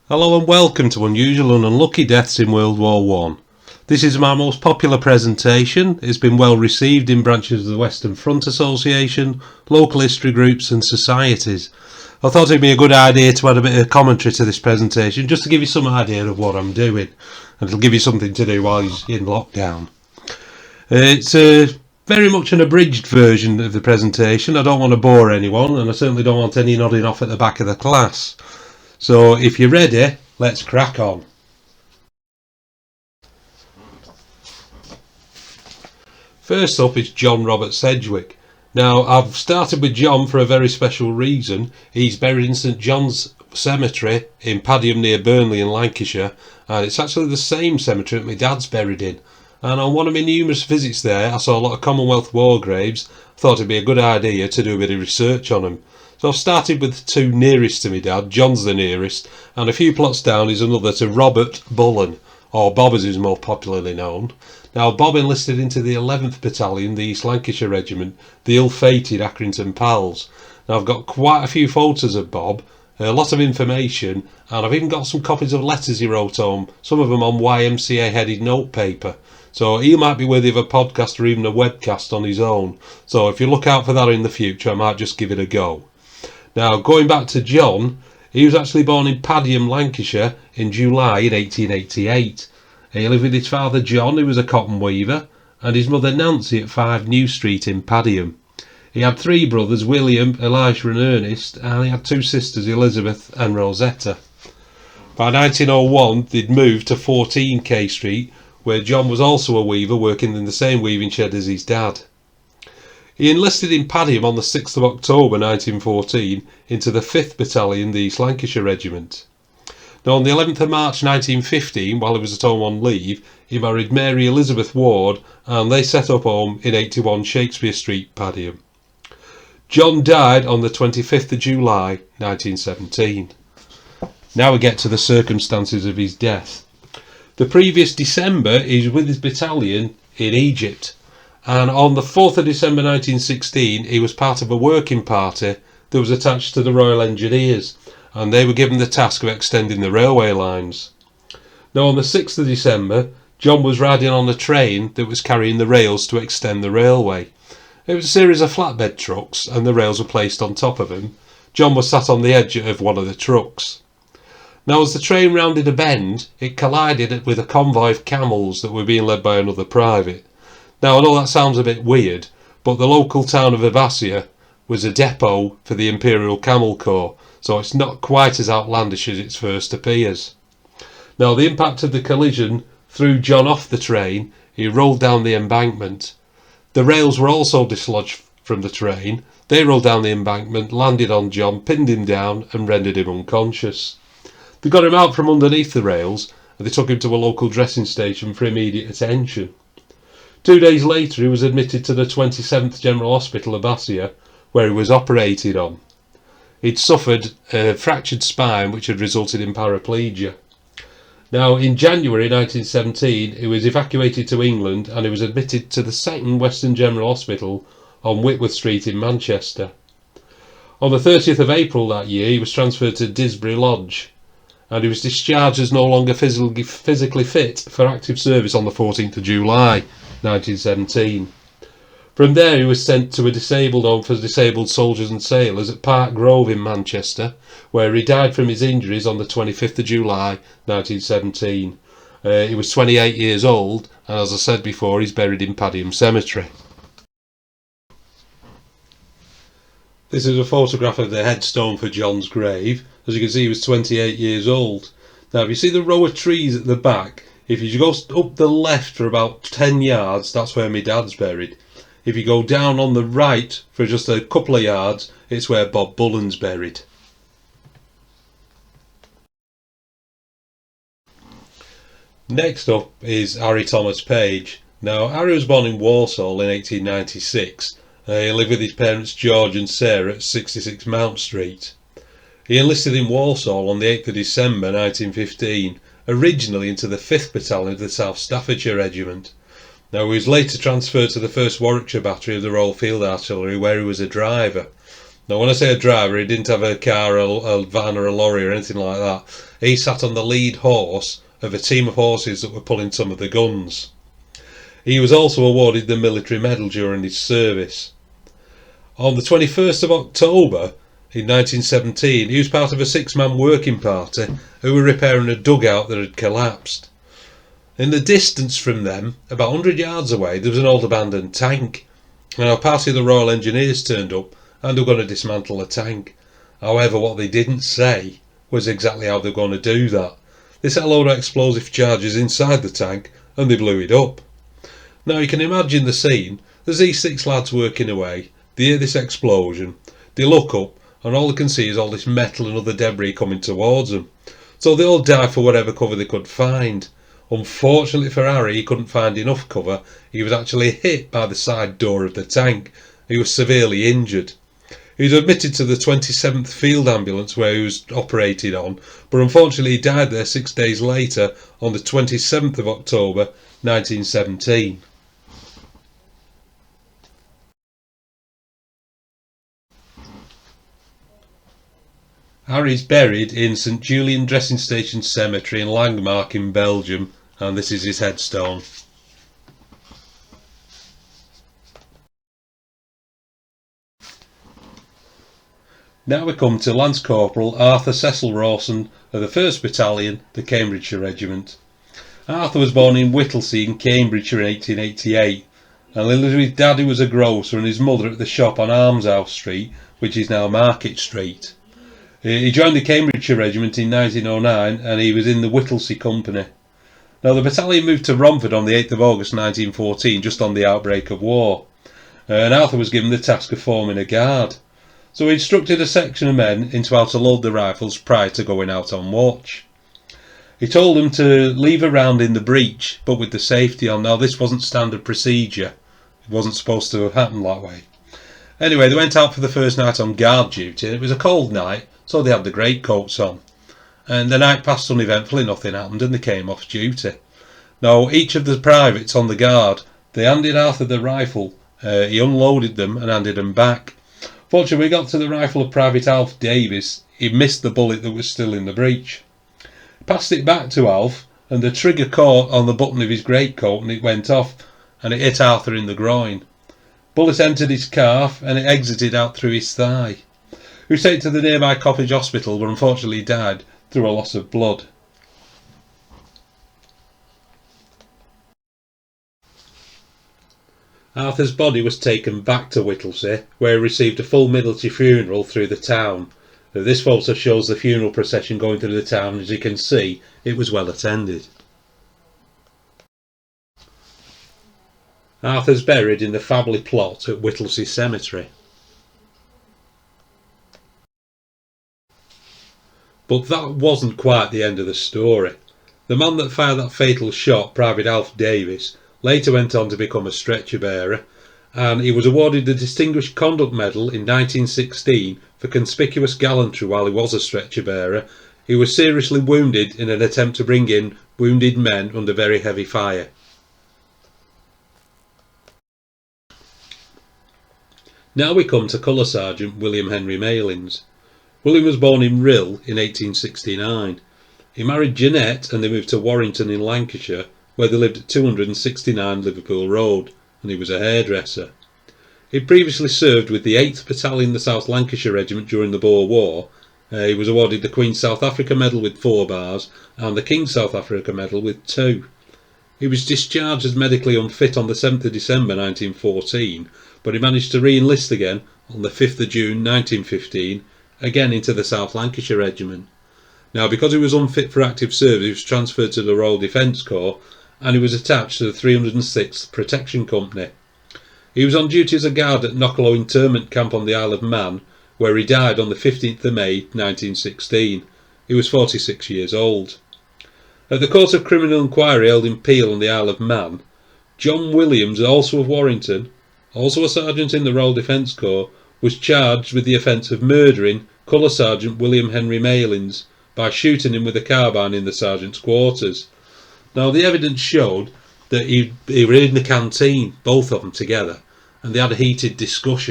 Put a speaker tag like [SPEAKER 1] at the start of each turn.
[SPEAKER 1] Hello and welcome to Unusual and Unlucky Deaths in World War One. This is my most popular presentation. It's been well received in branches of the Western Front Association, local history groups and societies. I thought it'd be a good idea to add a bit of commentary to this presentation just to give you some idea of what I'm doing, and it'll give you something to do while you're in lockdown. It's very much an abridged version of the presentation. I don't want to bore anyone, and I certainly don't want any nodding off at the back of the class. So if you're ready, let's crack on. First up is John Robert Sedgwick. Now, I've started with John for a very special reason. He's buried in St John's Cemetery in Padiham near Burnley in Lancashire, and it's actually the same cemetery that my dad's buried in. And on one of my numerous visits there, I saw a lot of Commonwealth war graves. I thought it'd be a good idea to do a bit of research on them. So I've started with the two nearest to me dad. John's the nearest, and a few plots down is another to Robert Bullen, or Bob as he's more popularly known. Now, Bob enlisted into the 11th Battalion, the East Lancashire Regiment, the ill-fated Accrington Pals. Now, I've got quite a few photos of Bob, a lot of information, and I've even got some copies of letters he wrote home, some of them on YMCA-headed notepaper. So he might be worthy of a podcast or even a webcast on his own. So if you look out for that in the future, I might just give it a go. Now, going back to John, he was actually born in Padiham, Lancashire in July in 1888. He lived with his father John, who was a cotton weaver, and his mother Nancy at 5 New Street in Padiham. He had 3 brothers, William, Elisha and Ernest, and he had 2 sisters, Elizabeth and Rosetta. By 1901, they'd moved to 14 K Street, where John was also a weaver working in the same weaving shed as his dad. He enlisted in Padiham on the 6th of October 1914 into the 5th Battalion, the East Lancashire Regiment. Now, on the 11th of March 1915, while he was at home on leave, he married Mary Elizabeth Ward, and they set up home in 81 Shakespeare Street, Padiham. John died on the 25th of July 1917. Now we get to the circumstances of his death. The previous December, he was with his battalion in Egypt, and on the 4th of December 1916, he was part of a working party that was attached to the Royal Engineers, and they were given the task of extending the railway lines. Now, on the 6th of December, John was riding on a train that was carrying the rails to extend the railway. It was a series of flatbed trucks, and the rails were placed on top of them. John was sat on the edge of one of the trucks. Now, as the train rounded a bend, it collided with a convoy of camels that were being led by another private. Now, I know that sounds a bit weird, but the local town of Avasia was a depot for the Imperial Camel Corps, so it's not quite as outlandish as it first appears. Now, the impact of the collision threw John off the train. He rolled down the embankment. The rails were also dislodged from the train. They rolled down the embankment, landed on John, pinned him down and rendered him unconscious. They got him out from underneath the rails and they took him to a local dressing station for immediate attention. 2 days later, he was admitted to the 27th General Hospital of Avasia, where he was operated on. He'd suffered a fractured spine which had resulted in paraplegia. Now, in January 1917, he was evacuated to England and he was admitted to the 2nd Western General Hospital on Whitworth Street in Manchester. On the 30th of April that year, he was transferred to Disbury Lodge, and he was discharged as no longer physically fit for active service on the 14th of July 1917. From there, he was sent to a disabled home for disabled soldiers and sailors at Park Grove in Manchester, where he died from his injuries on the 25th of July 1917. He was 28 years old, and as I said before, he's buried in Padiham Cemetery. This is a photograph of the headstone for John's grave. As you can see, he was 28 years old. Now, if you see the row of trees at the back, if you go up the left for about 10 yards, that's where my dad's buried. If you go down on the right for just a couple of yards, it's where Bob Bullen's buried. Next up is Harry Thomas Page. Now, Harry was born in Walsall in 1896. He lived with his parents George and Sarah at 66 Mount Street. He enlisted in Walsall on the 8th of December 1915, originally into the 5th Battalion of the South Staffordshire Regiment. Now, he was later transferred to the 1st Warwickshire Battery of the Royal Field Artillery, where he was a driver. Now when I say a driver, he didn't have a car, a van or a lorry or anything like that. He sat on the lead horse of a team of horses that were pulling some of the guns. He was also awarded the military medal during his service. On the 21st of October in 1917, he was part of a 6-man working party who were repairing a dugout that had collapsed. In the distance from them, about 100 yards away, there was an old abandoned tank. Now, a party of the Royal Engineers turned up and they were going to dismantle the tank. However, what they didn't say was exactly how they were going to do that. They set a load of explosive charges inside the tank and they blew it up. Now you can imagine the scene. There's these 6 lads working away. They hear this explosion. They look up and all they can see is all this metal and other debris coming towards them. So they all dive for whatever cover they could find. Unfortunately for Harry, he couldn't find enough cover. He was actually hit by the side door of the tank. He was severely injured. He was admitted to the 27th Field Ambulance where he was operated on, but unfortunately he died there 6 days later on the 27th of October 1917. Harry's buried in St Julian Dressing Station Cemetery in Langmark in Belgium, and this is his headstone. Now we come to Lance Corporal Arthur Cecil Rawson of the 1st Battalion, the Cambridgeshire Regiment. Arthur was born in Whittlesea in Cambridgeshire in 1888, and lived with his dad who was a grocer and his mother at the shop on Almshouse Street, which is now Market Street. He joined the Cambridgeshire Regiment in 1909 and he was in the Whittlesea Company. Now the battalion moved to Romford on the 8th of August 1914, just on the outbreak of war, and Arthur was given the task of forming a guard. So he instructed a section of men into how to load the rifles prior to going out on watch. He told them to leave a round in the breech, but with the safety on. Now this wasn't standard procedure. It wasn't supposed to have happened that way. Anyway, they went out for the first night on guard duty. It was a cold night, so they had the greatcoats on. And the night passed uneventfully, nothing happened, and they came off duty. Now, each of the privates on the guard, they handed Arthur the rifle. He unloaded them and handed them back. Fortunately, when we got to the rifle of Private Alf Davis, he missed the bullet that was still in the breech. He passed it back to Alf, and the trigger caught on the button of his greatcoat, and it went off, and it hit Arthur in the groin. Bullet entered his calf, and it exited out through his thigh. He was taken to the nearby Coppage Hospital, but unfortunately died through a loss of blood. Arthur's body was taken back to Whittlesea, where he received a full military funeral through the town. This photo shows the funeral procession going through the town. As you can see, it was well attended. Arthur's buried in the family plot at Whittlesea Cemetery. But that wasn't quite the end of the story. The man that fired that fatal shot, Private Alf Davis, later went on to become a stretcher bearer, and he was awarded the Distinguished Conduct Medal in 1916 for conspicuous gallantry while he was a stretcher bearer. He was seriously wounded in an attempt to bring in wounded men under very heavy fire. Now we come to Colour Sergeant William Henry Malins. William was born in Rhyl in 1869. He married Jeanette and they moved to Warrington in Lancashire, where they lived at 269 Liverpool Road, and he was a hairdresser. He previously served with the 8th Battalion, the South Lancashire Regiment during the Boer War. He was awarded the Queen's South Africa Medal with 4 bars and the King's South Africa Medal with 2. He was discharged as medically unfit on the 7th of December 1914, but he managed to re-enlist again on the 5th of June 1915, again into the South Lancashire Regiment. Now, because he was unfit for active service, he was transferred to the Royal Defence Corps and he was attached to the 306th Protection Company. He was on duty as a guard at Knockalow Internment Camp on the Isle of Man, where he died on the 15th of May 1916. He was 46 years old. At the Court of Criminal Inquiry held in Peel on the Isle of Man, John Williams, also of Warrington, also a sergeant in the Royal Defence Corps, was charged with the offence of murdering Colour Sergeant William Henry Malins by shooting him with a carbine in the sergeant's quarters. Now, the evidence showed that he were in the canteen, both of them together, and they had a heated discussion.